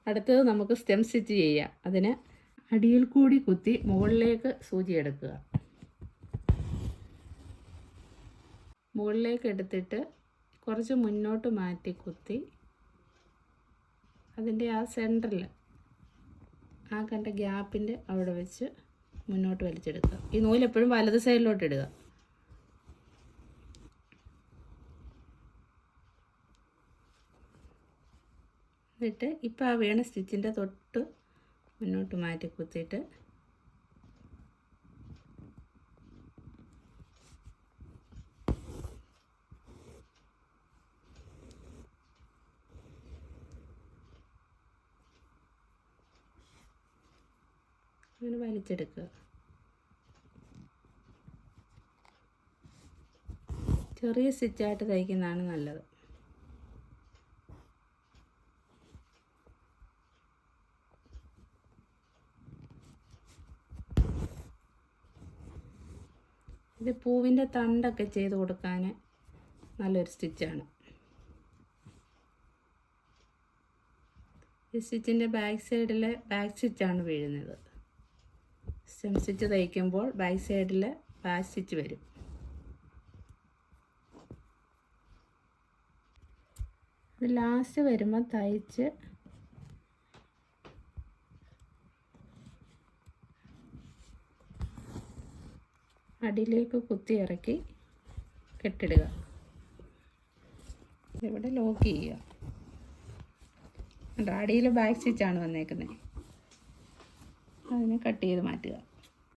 അടുത്തത് നമുക്ക് stem stitch ചെയ്യാം. അതിന് അടിയിൽ കൂടി കുത്തി മുകളിലേക്ക് സൂചി എടുക്കുക. മുകളിലേക്ക് എടുത്തിട്ട് കുറച്ച് മുന്നോട്ട് മാറ്റി കുത്തി അതിൻ്റെ ആ സെൻറ്ററിൽ ആ കണ്ട ഗ്യാപ്പിൻ്റെ അവിടെ വെച്ച് മുന്നോട്ട് വലിച്ചെടുക്കുക. ഈ നൂലെപ്പോഴും വലത് സൈഡിലോട്ട് ഇടുക. എന്നിട്ട് ഇപ്പോൾ ആ വീണ സ്റ്റിച്ചിൻ്റെ തൊട്ട് മുന്നോട്ട് മാറ്റി കുത്തിയിട്ട് അങ്ങനെ വലിച്ചെടുക്കുക. ചെറിയ സ്റ്റിച്ചായിട്ട് തയ്ക്കുന്നതാണ് നല്ലത്. ഇത് പൂവിൻ്റെ തണ്ടൊക്കെ ചെയ്ത് കൊടുക്കാൻ നല്ലൊരു സ്റ്റിച്ചാണ്. ഈ സ്റ്റിച്ചിൻ്റെ ബാക്ക് സൈഡിൽ ബാക്ക് സ്റ്റിച്ചാണ് വീഴുന്നത്. സ്റ്റെം സ്റ്റിച്ച് തയ്ക്കുമ്പോൾ ബാക്ക് സൈഡിൽ ബാക്ക് സ്റ്റിച്ച് വരും. ഇത് ലാസ്റ്റ് വരുമ്പോൾ തയ്ച്ച് അടിയിലേക്ക് കുത്തി ഇറക്കി കെട്ടിടുക. ഇവിടെ ലോക്ക് ചെയ്യുക. അടിയിൽ ബാക്ക് സ്റ്റിച്ചാണ് വന്നേക്കുന്നത്. അതിനെ കട്ട് ചെയ്ത് മാറ്റുക.